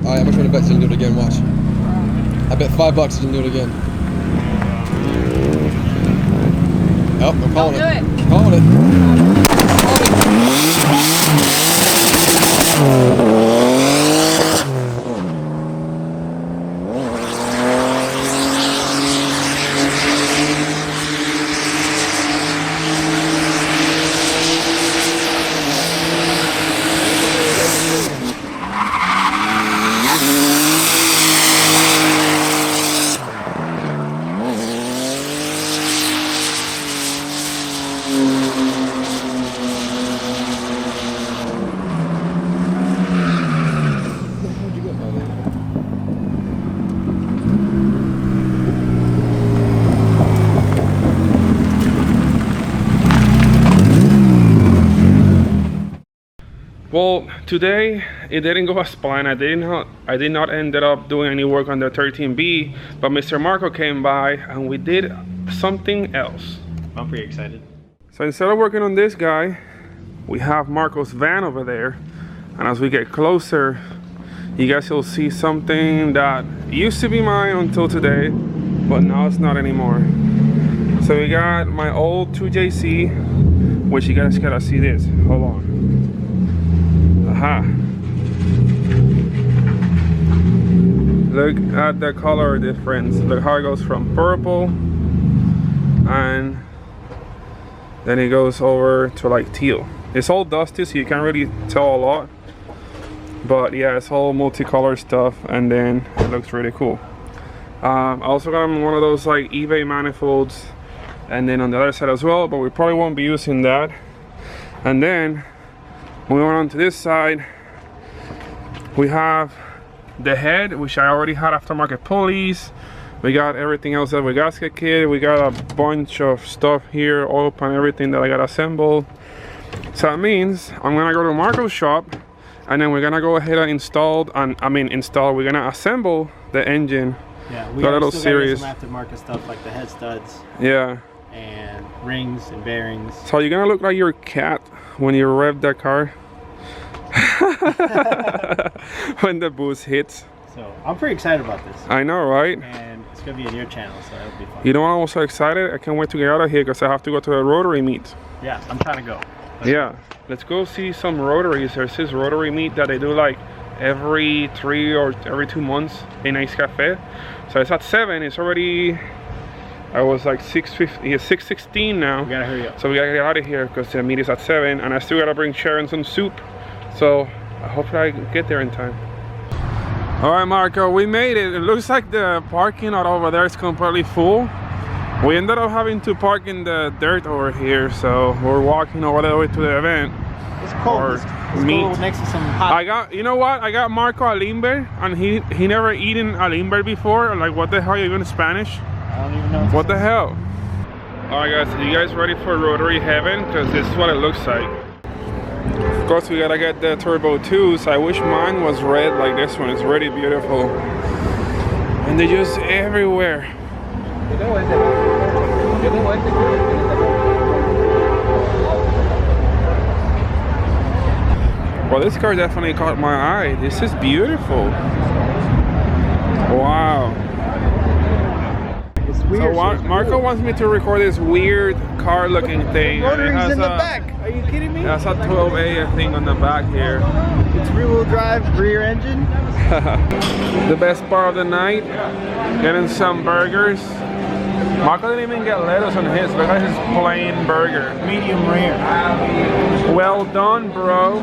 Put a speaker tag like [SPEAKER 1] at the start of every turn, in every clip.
[SPEAKER 1] Alright, I'm gonna try to bet he's gonna do it again, watch. I bet $5 he's gonna do it again. Oh, I'm calling it.
[SPEAKER 2] Don't do it.
[SPEAKER 1] Calling it.
[SPEAKER 3] Well, today it didn't go as planned. I did not end up doing any work on the 13B, but Mr. Marco came by and we did something else.
[SPEAKER 4] I'm pretty excited.
[SPEAKER 3] So instead of working on this guy, we have Marco's van over there, and as we get closer, you guys will see something that used to be mine until today, but now it's not anymore. So we got my old 2JC, which you guys gotta see this. Hold on. Aha. Look at the color difference. Look how it goes from purple and then it goes over to like teal. It's all dusty, so you can't really tell a lot, but yeah, it's all multicolor stuff, and then it looks really cool. I also got one of those like eBay manifolds, and then on the other side as well, but we probably won't be using that. And then moving on to this side, we have the head, which I already had aftermarket pulleys. We got everything else that we gasket kit. We got a bunch of stuff here, oil pan, everything that I got assembled. So that means I'm gonna go to Marco's shop, and then we're gonna go ahead and we're gonna assemble the engine.
[SPEAKER 4] Yeah, we
[SPEAKER 3] got a little
[SPEAKER 4] still
[SPEAKER 3] serious.
[SPEAKER 4] some aftermarket stuff like the head studs.
[SPEAKER 3] Yeah.
[SPEAKER 4] And rings and bearings.
[SPEAKER 3] So you're gonna look like your cat when you rev that car. When the boost hits.
[SPEAKER 4] So I'm pretty excited about this.
[SPEAKER 3] I know, right?
[SPEAKER 4] And it's gonna be on your channel, so it'll be fun.
[SPEAKER 3] You know what, I'm also excited? I can't wait to get out of here because I have to go to the Rotary meet.
[SPEAKER 4] Yeah, I'm trying to go.
[SPEAKER 3] Let's go see some Rotaries. There's this Rotary meet that they do like every 3 or every 2 months in Ice Cafe. So it's at 7. It's already, I was like 6:50. It's 6:16 now.
[SPEAKER 4] We gotta hurry up.
[SPEAKER 3] So we gotta get out of here because the meet is at 7, and I still gotta bring Sharon some soup. So hopefully I get there in time. All right, Marco, we made it. It looks like the parking lot over there is completely full. We ended up having to park in the dirt over here, so we're walking over the way to the event.
[SPEAKER 4] It's cold. Let's go next to some hot.
[SPEAKER 3] You know what? I got Marco a limber, and he never eaten a limber before. Like, what the hell? Are you even Spanish?
[SPEAKER 4] I don't even know.
[SPEAKER 3] What the hell? All right, guys, are you guys ready for Rotary Heaven? Because this is what it looks like. Of course, we gotta get the Turbo 2s. I wish mine was red like this one. It's really beautiful. And they're just everywhere. Well, this car definitely caught my eye. This is beautiful. Wow.
[SPEAKER 4] It's weird.
[SPEAKER 3] So Marco wants me to record this weird car-looking thing.
[SPEAKER 4] Rotary's in the back. Are you kidding me?
[SPEAKER 3] That's a 12A, I think, on the back here.
[SPEAKER 4] It's rear-wheel drive, rear engine.
[SPEAKER 3] The best part of the night, getting some burgers. Marco didn't even get lettuce on his. Look at his plain burger.
[SPEAKER 4] Medium rare.
[SPEAKER 3] Well done, bro.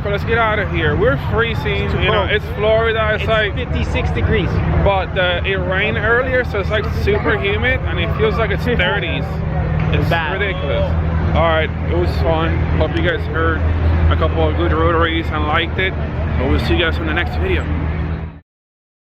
[SPEAKER 3] but let's get out of here. We're freezing. You know, it's Florida. It's like
[SPEAKER 4] 56 degrees.
[SPEAKER 3] But it rained earlier, so it's like super humid, and it feels like it's 30s. It's
[SPEAKER 4] bad.
[SPEAKER 3] ridiculous. All right, it was fun. Hope you guys heard a couple of good rotaries and liked it. But we'll see you guys in the next video.